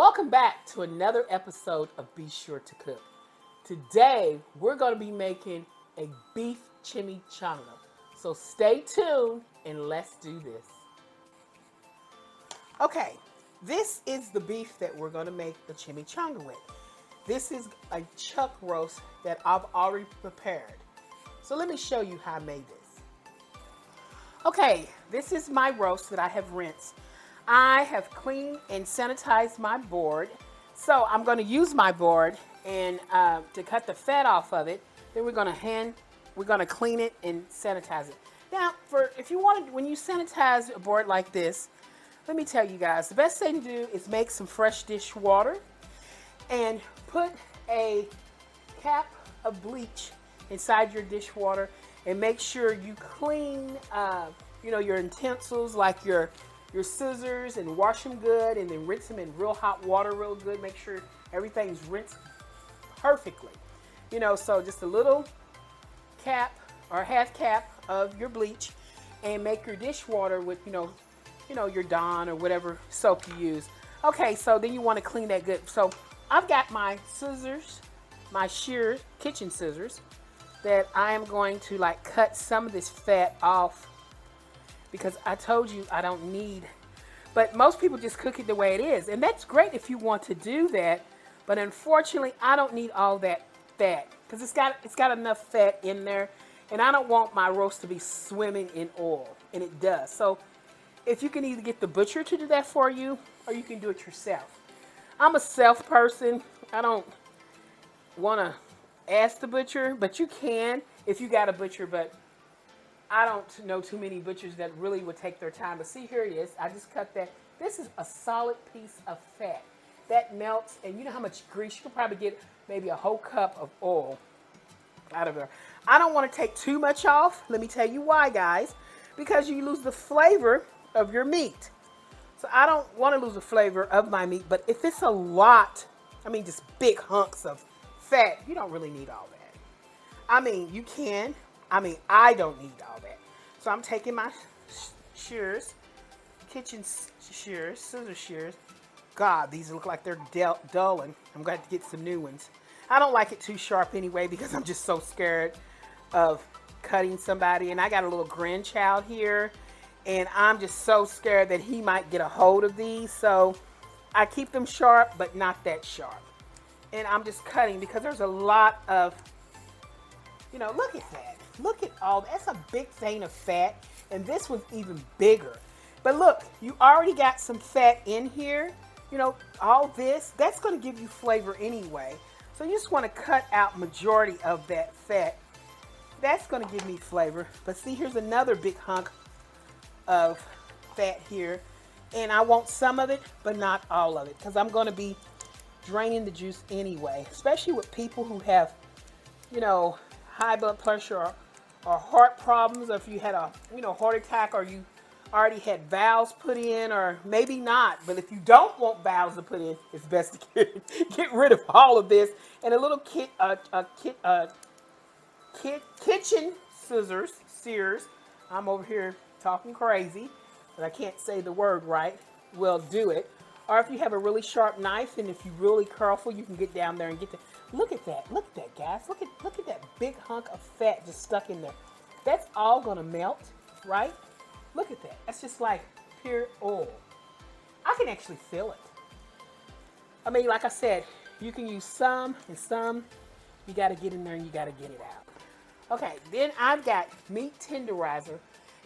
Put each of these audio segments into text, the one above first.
Welcome back to another episode of Be Sure to Cook. Today, we're going to be making a beef chimichanga. So stay tuned and let's do this. Okay, this is the beef that we're going to make the chimichanga with. This is a chuck roast that I've already prepared. So let me show you how I made this. Okay, this is my roast that I have rinsed. I have cleaned and sanitized my board. So I'm going to use my board and to cut the fat off of it. Then we're going to clean it and sanitize it. Now, if you want, when you sanitize a board like this, let me tell you guys, the best thing to do is make some fresh dish water and put a cap of bleach inside your dishwater and make sure you clean, your utensils like your scissors and wash them good and then rinse them in real hot water real good. Make sure everything's rinsed perfectly. So just a little cap or half cap of your bleach and make your dishwater with, your Dawn or whatever soap you use. Okay, so then you want to clean that good. So I've got my scissors, my kitchen scissors, that I am going to cut some of this fat off because I told you I don't need, but most people just cook it the way it is. And that's great if you want to do that, but unfortunately I don't need all that fat because it's got enough fat in there and I don't want my roast to be swimming in oil, and it does. So if you can either get the butcher to do that for you or you can do it yourself. I'm a self person. I don't want to ask the butcher, but you can if you got a butcher, but I don't know too many butchers that really would take their time. But see, here it is. I just cut that. This is a solid piece of fat. That melts, and you know how much grease? You can probably get maybe a whole cup of oil out of there. I don't want to take too much off. Let me tell you why, guys. Because you lose the flavor of your meat. So I don't want to lose the flavor of my meat, but if it's a lot, just big hunks of fat, you don't really need all that. You can. I don't need all that. So I'm taking my shears, kitchen shears, scissor shears. God, these look like they're dulling. I'm going to get some new ones. I don't like it too sharp anyway because I'm just so scared of cutting somebody. And I got a little grandchild here, and I'm just so scared that he might get a hold of these. So I keep them sharp, but not that sharp. And I'm just cutting because there's a lot of, look at that. Look at all, that's a big vein of fat, and this one's even bigger. But look, you already got some fat in here. All this, that's going to give you flavor anyway. So you just want to cut out majority of that fat. That's going to give me flavor. But see, here's another big hunk of fat here. And I want some of it, but not all of it, because I'm going to be draining the juice anyway. Especially with people who have, high blood pressure or heart problems, or if you had a heart attack, or you already had valves put in, or maybe not. But if you don't want valves to put in, it's best to get rid of all of this. And a little kitchen shears. I'm over here talking crazy, but I can't say the word right. Will do it. Or if you have a really sharp knife, and if you're really careful, you can get down there and get the. Look at that. Look at that, guys. Look at that big hunk of fat just stuck in there. That's all going to melt, right? Look at that. That's just like pure oil. I can actually feel it. Like I said, you can use some, and some you got to get in there and you got to get it out. Okay, then I've got meat tenderizer.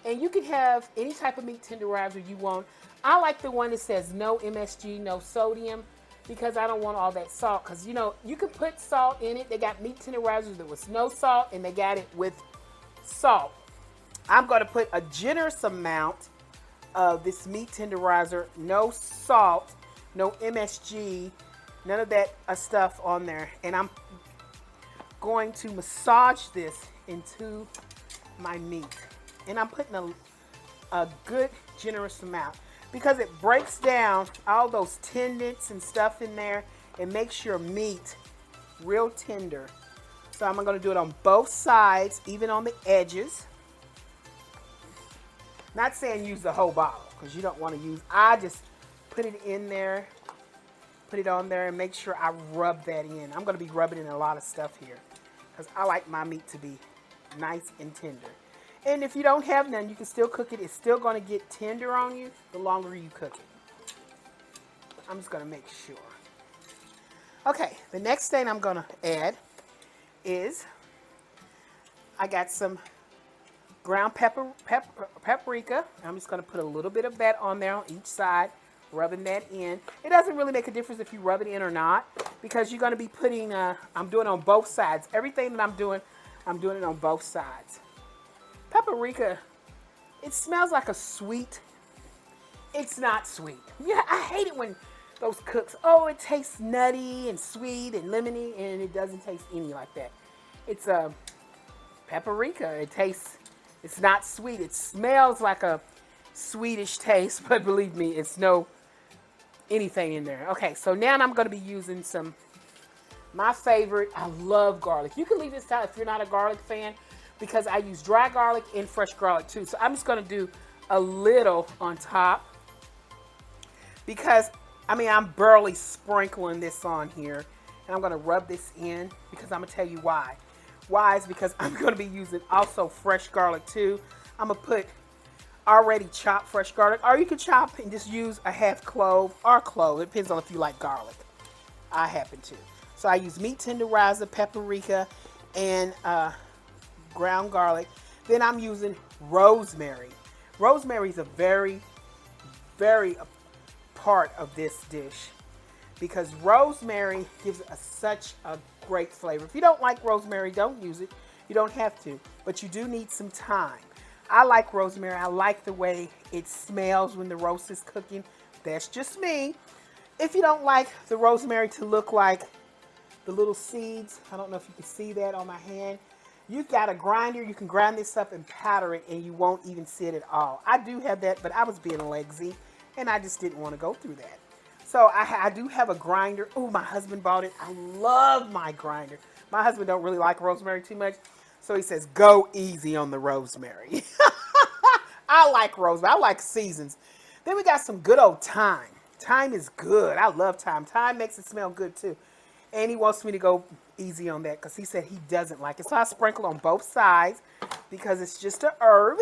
And you can have any type of meat tenderizer you want. I like the one that says no MSG, no sodium, because I don't want all that salt. Because, you can put salt in it. They got meat tenderizers that was no salt, and they got it with salt. I'm going to put a generous amount of this meat tenderizer, no salt, no MSG, none of that stuff on there. And I'm going to massage this into my meat. And I'm putting a good generous amount because it breaks down all those tendons and stuff in there and makes your meat real tender. So I'm going to do it on both sides, even on the edges. Not saying use the whole bottle because you don't want to use, I just put it in there Put it on there and make sure I rub that in. I'm going to be rubbing in a lot of stuff here because I like my meat to be nice and tender. And if you don't have none, you can still cook it. It's still going to get tender on you the longer you cook it. I'm just going to make sure. Okay, the next thing I'm going to add is I got some ground paprika. I'm just going to put a little bit of that on there on each side, rubbing that in. It doesn't really make a difference if you rub it in or not because you're going to be putting, I'm doing it on both sides. Everything that I'm doing it on both sides. Paprika, it smells like a sweet. It's not sweet. Yeah, I hate it when those cooks, oh, it tastes nutty and sweet and lemony, and it doesn't taste any like that. It's a paprika. It's not sweet. It smells like a sweetish taste, but believe me, it's no anything in there. Okay, so now I'm going to be using my favorite. I love garlic. You can leave this out if you're not a garlic fan because I use dry garlic and fresh garlic too. So I'm just going to do a little on top because, I'm barely sprinkling this on here. And I'm going to rub this in because I'm going to tell you why. Why is because I'm going to be using also fresh garlic too. I'm going to put already chopped fresh garlic, or you can chop and just use a half clove or clove. It depends on if you like garlic. I happen to. So I use meat tenderizer, paprika, and ground garlic. Then I'm using rosemary. Rosemary is a very, very part of this dish because rosemary gives such a great flavor. If you don't like rosemary, don't use it. You don't have to, but you do need some time. I like rosemary. I like the way it smells when the roast is cooking. That's just me. If you don't like the rosemary to look like the little seeds, I don't know if you can see that on my hand. You've got a grinder. You can grind this up and powder it, and you won't even see it at all. I do have that, but I was being lazy, and I just didn't want to go through that. So I do have a grinder. Oh, my husband bought it. I love my grinder. My husband don't really like rosemary too much, so he says, go easy on the rosemary. I like rosemary. I like seasons. Then we got some good old thyme. Thyme is good. I love thyme. Thyme makes it smell good too. And he wants me to go easy on that because he said he doesn't like it. So I sprinkle on both sides because it's just a herb.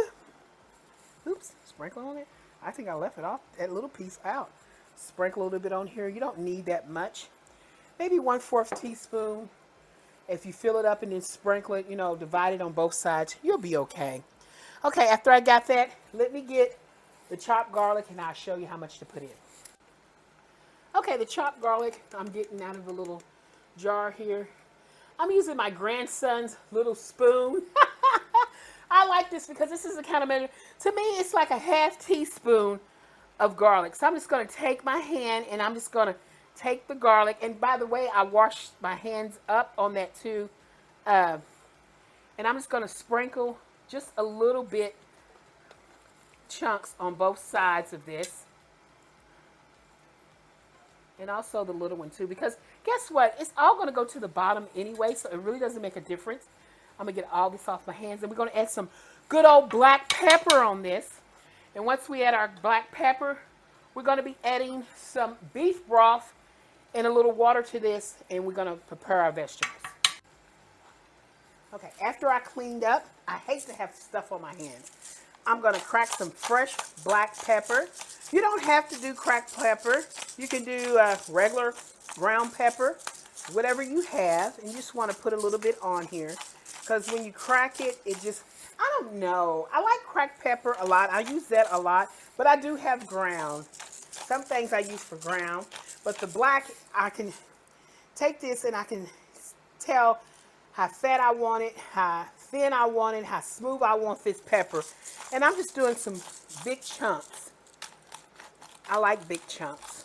Oops, sprinkle on it. I think I left it off, that little piece out. Sprinkle a little bit on here. You don't need that much. Maybe 1/4 teaspoon. If you fill it up and then sprinkle it, divide it on both sides, you'll be okay. Okay, after I got that, let me get the chopped garlic and I'll show you how much to put in. Okay, the chopped garlic, I'm getting out of a little jar here. I'm using my grandson's little spoon. I like this because this is the kind of measure. To me, it's like a 1/2 teaspoon of garlic. So I'm just going to take my hand and I'm just going to take the garlic. And by the way, I washed my hands up on that too. And I'm just going to sprinkle just a little bit chunks on both sides of this. And also the little one too, because guess what? It's all going to go to the bottom anyway, so it really doesn't make a difference. I'm going to get all this off my hands, and we're going to add some good old black pepper on this. And once we add our black pepper, we're going to be adding some beef broth and a little water to this, and we're going to prepare our vegetables. Okay, after I cleaned up, I hate to have stuff on my hands. I'm going to crack some fresh black pepper. You don't have to do cracked pepper. You can do regular ground pepper, whatever you have. And you just want to put a little bit on here. Because when you crack it, it just, I don't know. I like cracked pepper a lot. I use that a lot. But I do have ground. Some things I use for ground. But the black, I can take this and I can tell how fat I want it, how thin I want it, how smooth I want this pepper. And I'm just doing some big chunks. I like big chunks.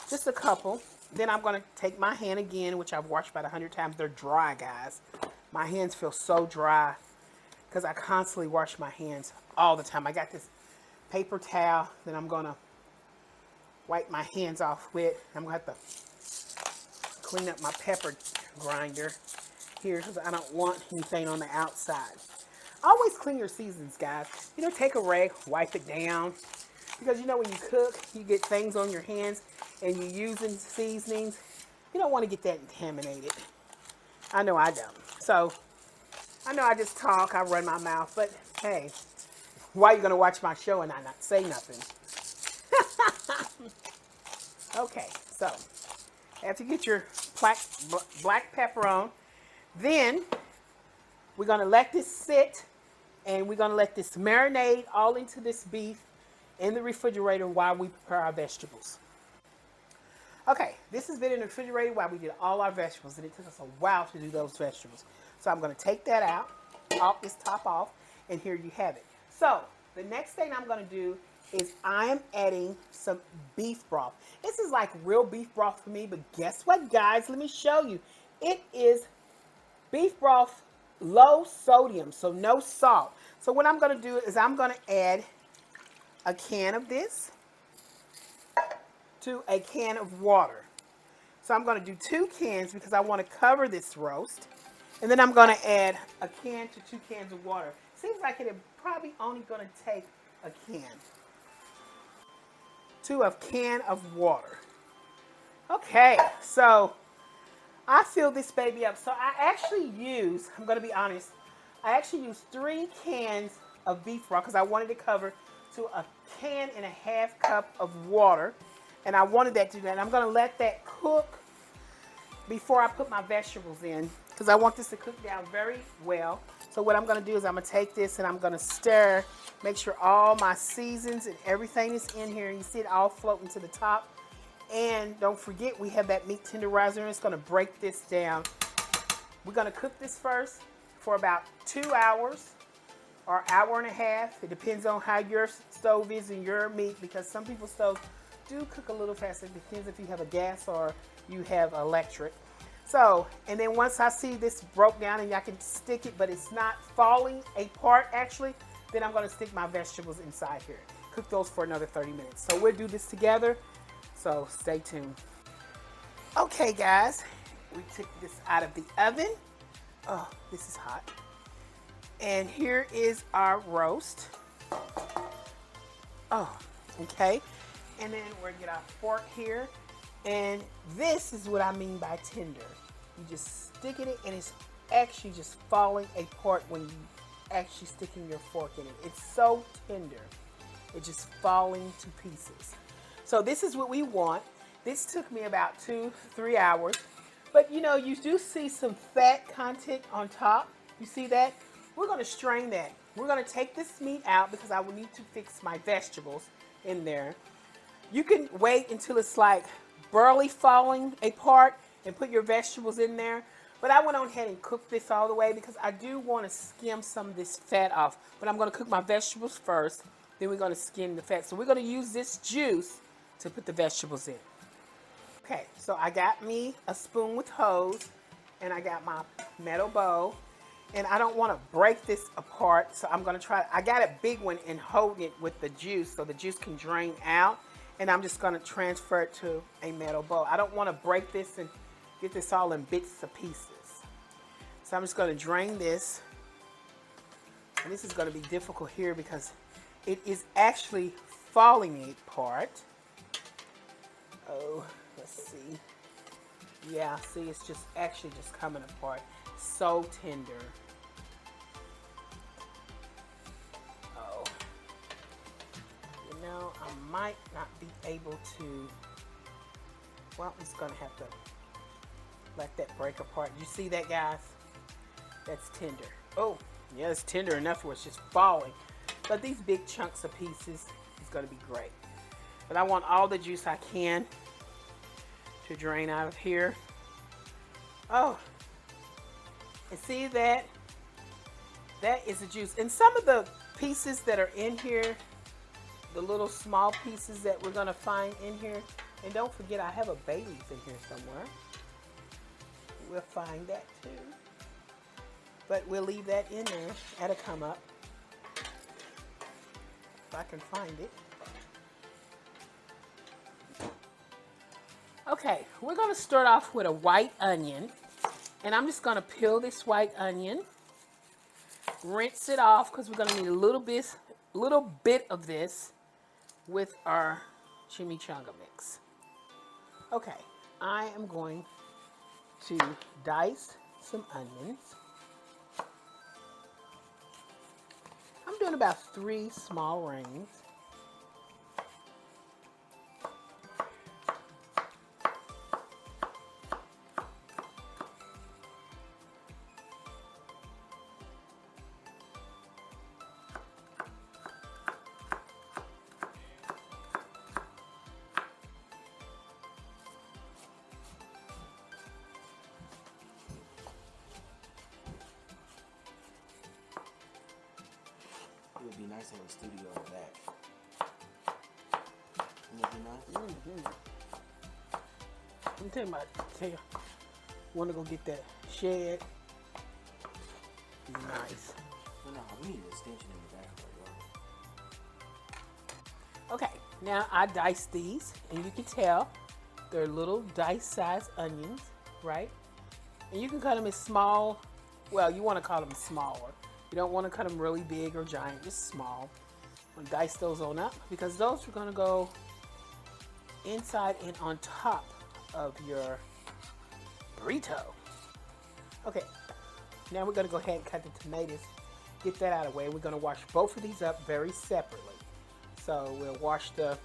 Just a couple. Then I'm going to take my hand again, which I've washed about 100 times. They're dry, guys. My hands feel so dry because I constantly wash my hands all the time. I got this paper towel that I'm going to wipe my hands off with. I'm going to have to clean up my pepper grinder here because I don't want anything on the outside. Always clean your seasons, guys. Take a rag, wipe it down. Because when you cook, you get things on your hands. and you're using seasonings, you don't want to get that contaminated. I know I don't. So I know I just talk, I run my mouth, but hey, why are you going to watch my show and I not say nothing? Okay, so after you get your black pepper on, then we're going to let this sit and we're going to let this marinate all into this beef in the refrigerator while we prepare our vegetables. Okay, this has been in the refrigerator while we did all our vegetables, and it took us a while to do those vegetables. So I'm going to take that out, off this top off, and here you have it. So the next thing I'm going to do is I am adding some beef broth. This is like real beef broth for me, but guess what, guys? Let me show you. It is beef broth, low sodium, so no salt. So what I'm going to do is I'm going to add a can of this to a can of water. So I'm going to do 2 cans because I want to cover this roast. And then I'm going to add a can to 2 cans of water. Seems like it's probably only going to take a can to a can of water. Okay, so I fill this baby up. So I actually use, I'm going to be honest, I actually used 3 cans of beef broth because I wanted to cover to a 1.5 cups of water. And I wanted that to do that. And I'm going to let that cook before I put my vegetables in because I want this to cook down very well. So what I'm going to do is I'm going to take this and I'm going to stir, make sure all my seasons and everything is in here. You see it all floating to the top. And don't forget we have that meat tenderizer and it's going to break this down. We're going to cook this first for about 2 hours or 1.5 hours. It depends on how your stove is and your meat because some people's stoves do cook a little faster. It depends if you have a gas or you have electric. So, and then once I see this broke down and I can stick it, but it's not falling apart actually, then I'm going to stick my vegetables inside here. Cook those for another 30 minutes. So we'll do this together. So stay tuned. Okay, guys, we took this out of the oven. Oh, this is hot. And here is our roast. Oh, okay. And then we're gonna get our fork here. And this is what I mean by tender. You just stick in it and it's actually just falling apart when you actually sticking your fork in it. It's so tender. It's just falling to pieces. So this is what we want. This took me about 2-3 hours. But you know, you do see some fat content on top. You see that? We're gonna strain that. We're gonna take this meat out because I will need to fix my vegetables in there. You can wait until it's like barely falling apart and put your vegetables in there. But I went on ahead and cooked this all the way because I do want to skim some of this fat off. But I'm going to cook my vegetables first. Then we're going to skim the fat. So we're going to use this juice to put the vegetables in. Okay, so I got me a spoon with hose. And I got my metal bowl. And I don't want to break this apart. So I'm going to try. I got a big one and holding it with the juice so the juice can drain out. And I'm just going to transfer it to a metal bowl. I don't want to break this and get this all in bits of pieces. So I'm just going to drain this. And this is going to be difficult here because it is actually falling apart. Oh, let's see. Yeah, see, it's just actually just coming apart. So tender. No, I might not be able to. Well, I'm just going to have to let that break apart. You see that, guys? That's tender. Oh, yeah, it's tender enough where it's just falling. But these big chunks of pieces is going to be great. But I want all the juice I can to drain out of here. Oh, and see that? That is the juice. And some of the pieces that are in here, the little small pieces that we're going to find in here. And don't forget, I have a bay leaf in here somewhere. We'll find that too. But we'll leave that in there. That'll come up. If I can find it. Okay, we're going to start off with a white onion. And I'm just going to peel this white onion. Rinse it off because we're going to need a little bit of this with our chimichanga mix. Okay, I am going to dice some onions. I'm doing about 3 small rings. It would be nice to have a studio in the back. Wouldn't it be nice? Mm-hmm. I'm telling you, want to go get that shed? Nice. No, we need an extension in the back right. Okay, now I diced these, and you can tell they're little dice-sized onions, right? And you can cut them as small. Well, you want to cut them smaller. You don't want to cut them really big or giant, just small. I'm gonna dice those on up because those are gonna go inside and on top of your burrito. Okay, now we're gonna go ahead and cut the tomatoes. Get that out of the way. We're gonna wash both of these up very separately. So we'll wash the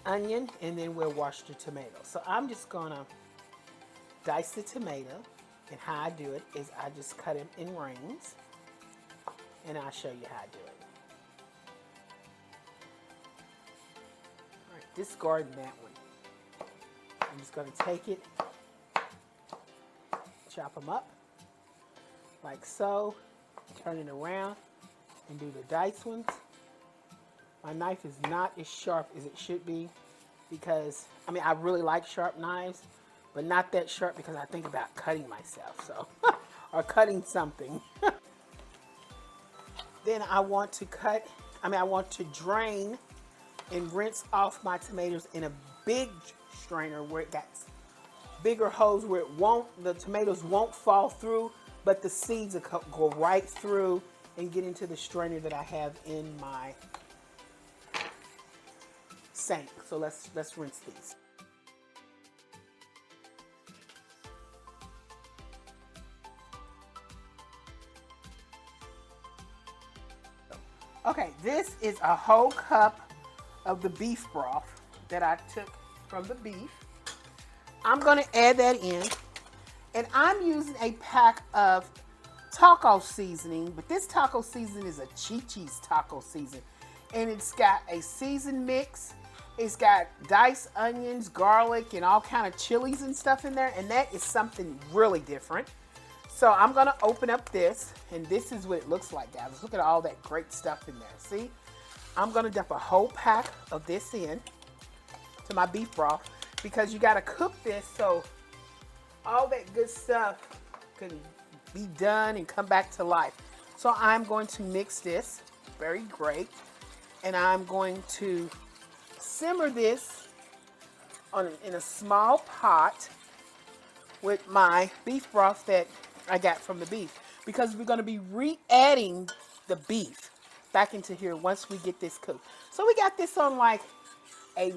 onion and then we'll wash the tomato. So I'm just gonna dice the tomato, and how I do it is I just cut it in rings, and I'll show you how I do it. All right, discarding that one. I'm just gonna take it, chop them up like so, turn it around and do the dice ones. My knife is not as sharp as it should be because, I mean, I really like sharp knives, but not that sharp because I think about cutting myself, so, or cutting something. Then I want to drain and rinse off my tomatoes in a big strainer where it got bigger holes where the tomatoes won't fall through, but the seeds will go right through and get into the strainer that I have in my sink. So let's rinse these. Okay, this is a whole cup of the beef broth that I took from the beef. I'm gonna add that in, and I'm using a pack of taco seasoning, but this taco seasoning is a Chi-Chi's taco seasoning, and it's got a seasoned mix. It's got diced onions, garlic, and all kind of chilies and stuff in there, and that is something really different. So I'm gonna open up this, and this is what it looks like, guys. Look at all that great stuff in there. See? I'm gonna dump a whole pack of this in to my beef broth because you gotta cook this so all that good stuff can be done and come back to life. So I'm going to mix this very great, and I'm going to simmer this in a small pot with my beef broth that I got from the beef, because we're going to be re-adding the beef back into here once we get this cooked. So we got this on like a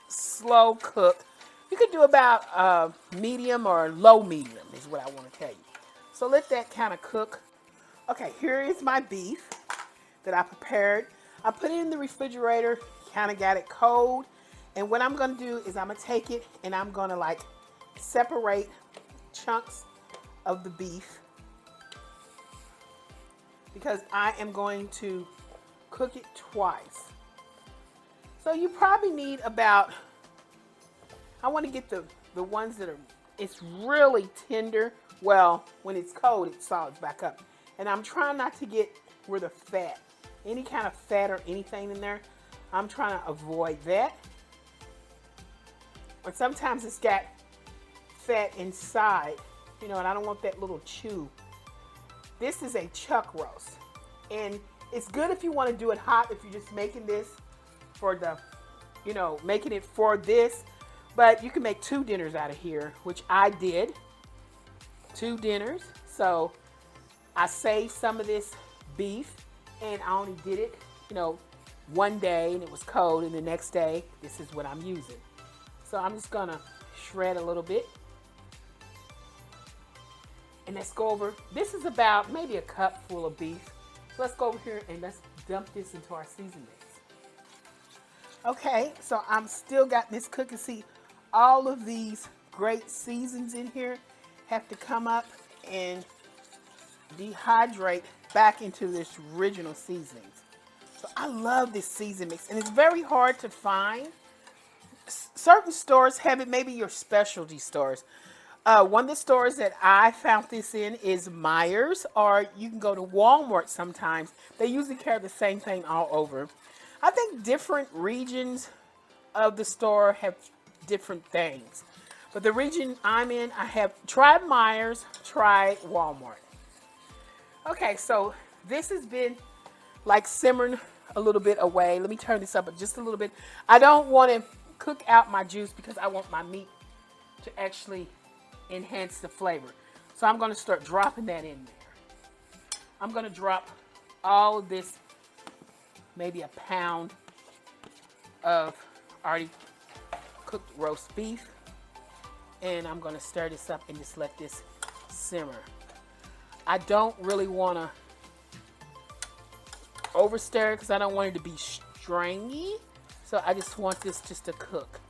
slow cook. You could do about medium or low medium is what I want to tell you. So let that kind of cook. Okay, here is my beef that I prepared. I put it in the refrigerator, kind of got it cold. And what I'm going to do is I'm going to take it and I'm going to like separate chunks of the beef because I am going to cook it twice. So you probably need about, I want to get the ones that are, it's really tender. Well, when it's cold, it solids back up. And I'm trying not to get where the fat, any kind of fat or anything in there. I'm trying to avoid that. But sometimes it's got fat inside, you know, and I don't want that little chew. This is a chuck roast, and it's good if you want to do it hot, if you're just making this for the, you know, making it for this, but you can make 2 dinners out of here, which I did, 2 dinners. So I saved some of this beef, and I only did it, you know, one day and it was cold, and the next day, this is what I'm using. So I'm just gonna shred a little bit. And let's go over, this is about maybe a cup full of beef. So let's go over here and let's dump this into our season mix. Okay, so I'm still got this cooking. See, all of these great seasons in here have to come up and dehydrate back into this original seasonings. So I love this season mix, and it's very hard to find. Certain stores have it, maybe your specialty stores. One of the stores that I found this in is Myers, or you can go to Walmart sometimes. They usually carry the same thing all over. I think different regions of the store have different things. But the region I'm in, I have tried Myers, tried Walmart. Okay, so this has been like simmering a little bit away. Let me turn this up just a little bit. I don't want to cook out my juice because I want my meat to actually enhance the flavor. So I'm going to start dropping that in there. I'm going to drop all of this, maybe a pound of already cooked roast beef. And I'm going to stir this up and just let this simmer. I don't really want to over stir because I don't want it to be stringy. So I just want this just to cook,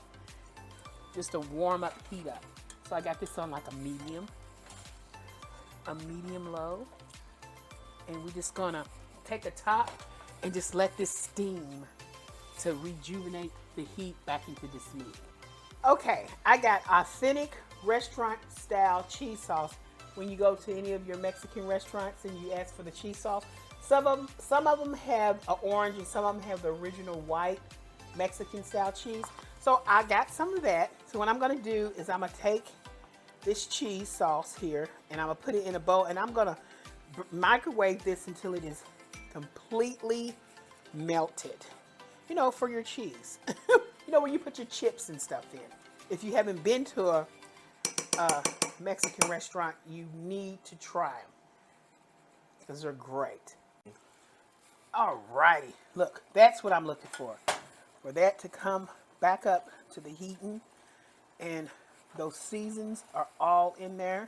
just to warm up, heat up. So I got this on like a medium low. And we're just gonna take the top and just let this steam to rejuvenate the heat back into this meat. Okay, I got authentic restaurant style cheese sauce. When you go to any of your Mexican restaurants and you ask for the cheese sauce, some of them have an orange and some of them have the original white Mexican style cheese. So I got some of that. So what I'm gonna do is I'm gonna take this cheese sauce here and I'm gonna put it in a bowl and I'm gonna microwave this until it is completely melted. You know, for your cheese. You know, where you put your chips and stuff in. If you haven't been to a Mexican restaurant, you need to try them because they're great. Alrighty, look, that's what I'm looking for that to come back up to the heating, and those seasons are all in there,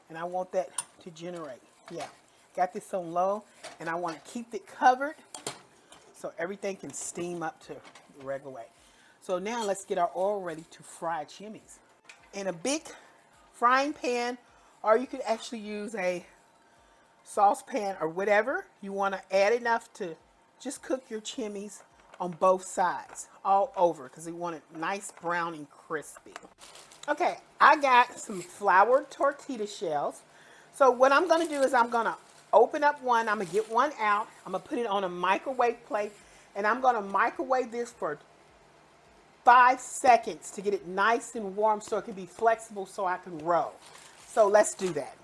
and I want that to generate. Yeah, got this on low, and I want to keep it covered so everything can steam up to the regular way. So now let's get our oil ready to fry chimneys. In a big frying pan, or you could actually use a saucepan or whatever. You want to add enough to just cook your chimneys on both sides, all over, because you want it nice brown and crispy. Okay, I got some floured tortilla shells. So what I'm going to do is I'm going to open up one. I'm going to get one out. I'm going to put it on a microwave plate, and I'm going to microwave this for 5 seconds to get it nice and warm so it can be flexible so I can roll. So let's do that.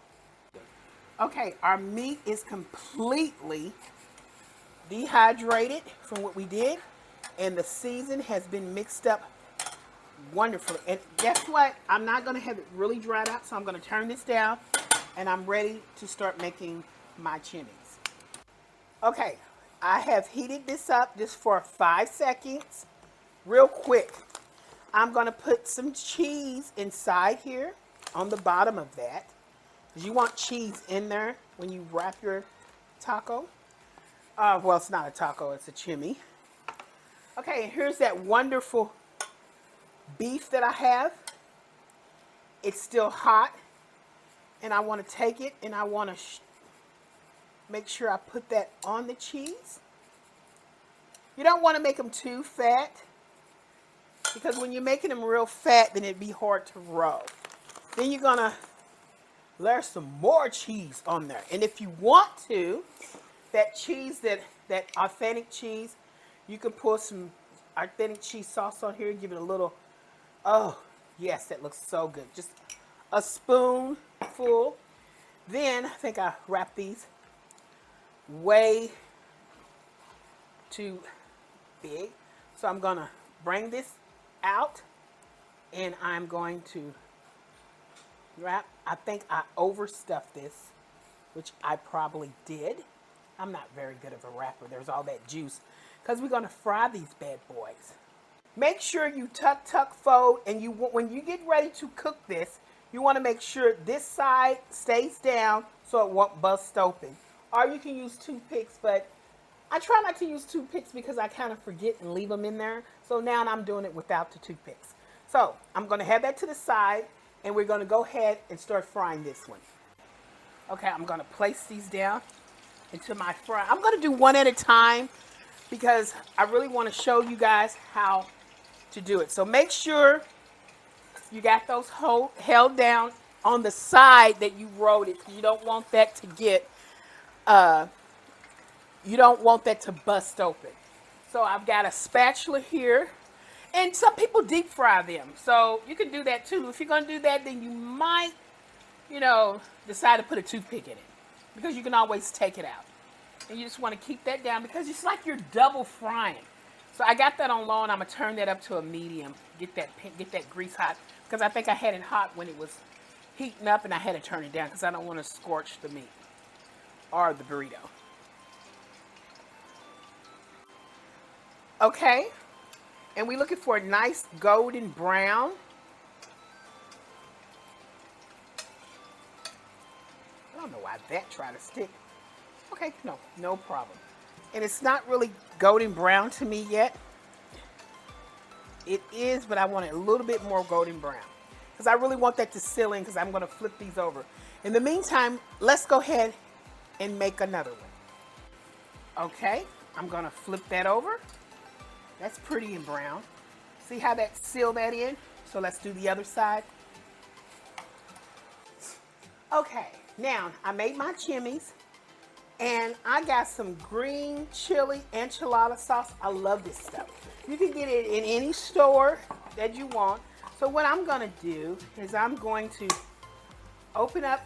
Okay, our meat is completely dehydrated from what we did, and the season has been mixed up wonderfully. And guess what? I'm not going to have it really dried out, so I'm going to turn this down, and I'm ready to start making my chimneys. Okay, I have heated this up just for 5 seconds. Real quick, I'm going to put some cheese inside here on the bottom of that. Because you want cheese in there when you wrap your taco. Well, it's not a taco, it's a chimney. Okay, and here's that wonderful beef that I have. It's still hot. And I want to take it and I want to make sure I put that on the cheese. You don't want to make them too fat, because when you're making them real fat, then it'd be hard to roll. Then you're going to layer some more cheese on there. And if you want to, that cheese, that authentic cheese, you can pour some authentic cheese sauce on here, give it a little, oh, yes, that looks so good. Just a spoonful. Then I think I wrap these way too big. So I'm going to bring this out and I'm going to wrap. I think I overstuffed this, which I probably did. I'm not very good of a wrapper. There's all that juice because we're going to fry these bad boys. Make sure you tuck, fold, and when you get ready to cook this, you want to make sure this side stays down so it won't bust open. Or you can use toothpicks, but I try not to use toothpicks because I kind of forget and leave them in there. So now I'm doing it without the toothpicks. So I'm going to have that to the side, and we're going to go ahead and start frying this one. Okay, I'm going to place these down into my fry. I'm going to do one at a time because I really want to show you guys how to do it. So make sure you got those held down on the side that you wrote it. You don't want that to get, you don't want that to bust open. So I've got a spatula here, and some people deep fry them. So you can do that too. If you're going to do that, then you might, decide to put a toothpick in it because you can always take it out. And you just want to keep that down because it's like you're double frying. So I got that on low, and I'm going to turn that up to a medium. Get that grease hot because I think I had it hot when it was heating up, and I had to turn it down because I don't want to scorch the meat or the burrito. Okay, and we're looking for a nice golden brown. I don't know why that tried to stick. Okay, no problem. And it's not really golden brown to me yet. It is, but I want it a little bit more golden brown because I really want that to seal in because I'm going to flip these over. In the meantime, let's go ahead and make another one. Okay, I'm going to flip that over. That's pretty and brown. See how that sealed that in? So let's do the other side. Okay, now I made my chimneys. And I got some green chili enchilada sauce. I love this stuff. You can get it in any store that you want. So what I'm going to do is I'm going to open up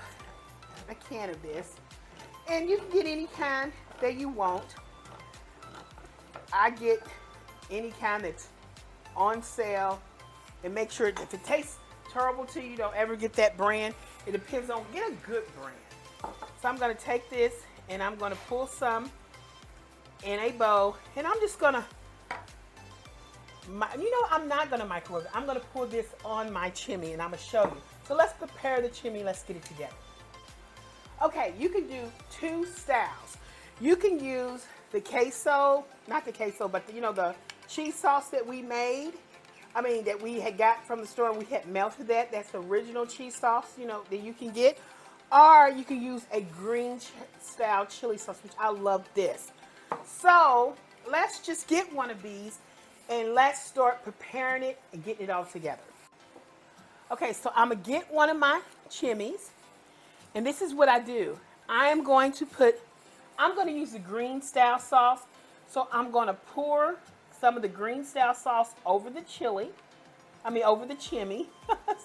a can of this. And you can get any kind that you want. I get any kind that's on sale. And make sure if it tastes terrible to you, don't ever get that brand. It depends on, get a good brand. So I'm going to take this, and I'm going to pull some in a bowl, and I'm just going to, I'm not going to microwave it. I'm going to pour this on my chimney, and I'm going to show you. So let's prepare the chimney. Let's get it together. Okay, you can do two styles. You can use the queso, not the queso, but the cheese sauce that we made. That we had got from the store, and we had melted that. That's the original cheese sauce, that you can get. Or you can use a green style chili sauce, which I love this. So let's just get one of these and let's start preparing it and getting it all together. Okay, so I'm going to get one of my chimneys, and this is what I do. I'm going to use the green style sauce. So I'm going to pour some of the green style sauce over the over the chimney.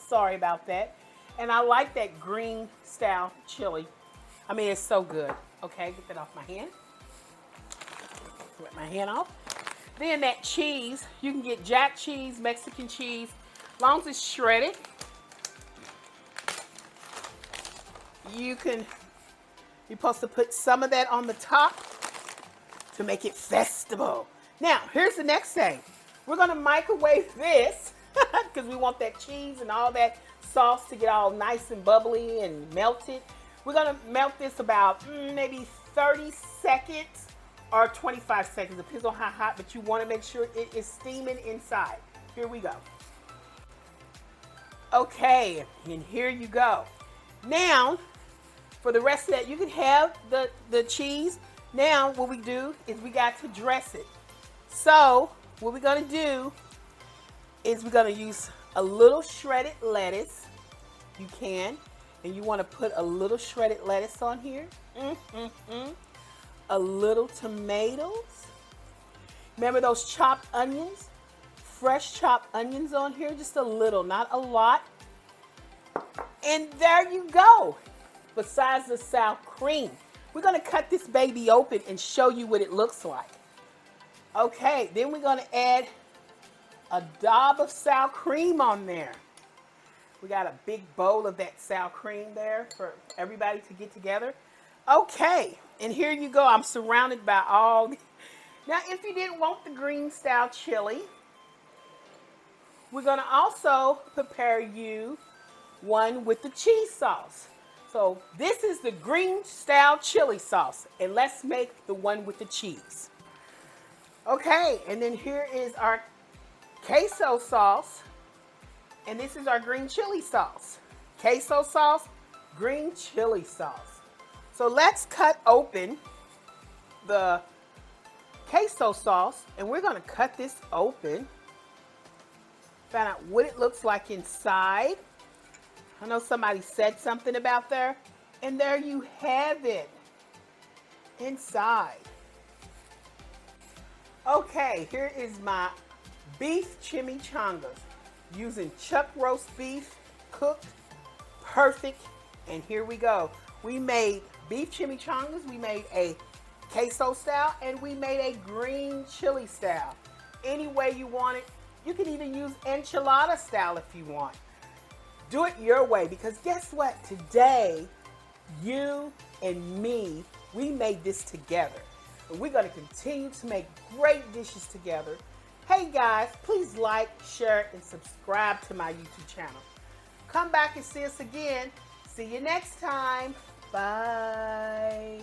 Sorry about that. And I like that green style chili. It's so good. Okay, get that off my hand. Get my hand off. Then that cheese, you can get jack cheese, Mexican cheese, as long as it's shredded. You're supposed to put some of that on the top to make it festival. Now, here's the next thing. We're going to microwave this because we want that cheese and all that sauce to get all nice and bubbly and melted. We're going to melt this about maybe 30 seconds or 25 seconds. Depends on how hot, but you want to make sure it is steaming inside. Here we go. Okay, and here you go. Now, for the rest of that, you can have the cheese. Now, what we do is we got to dress it. So, what we're going to do is we're going to use a little shredded lettuce. You can. And you want to put a little shredded lettuce on here. A little tomatoes. Remember those chopped onions? Fresh chopped onions on here. Just a little, not a lot. And there you go. Besides the sour cream. We're going to cut this baby open and show you what it looks like. Okay, then we're going to add a dob of sour cream on there. We got a big bowl of that sour cream there for everybody to get together. Okay, and here you go. I'm surrounded by all. Now, if you didn't want the green style chili, we're gonna also prepare you one with the cheese sauce. So this is the green style chili sauce, and let's make the one with the cheese. Okay, and then here is our queso sauce, and this is our green chili sauce. Queso sauce, green chili sauce. So let's cut open the queso sauce, and we're gonna cut this open, find out what it looks like inside. I know somebody said something about there, and there you have it inside. Okay, here is my beef chimichangas using chuck roast beef, cooked, perfect, and here we go. We made beef chimichangas, we made a queso style, and we made a green chili style. Any way you want it. You can even use enchilada style if you want. Do it your way, because guess what? Today, you and me, we made this together. And we're going to continue to make great dishes together. Hey guys, please like, share, and subscribe to my YouTube channel. Come back and see us again. See you next time. Bye.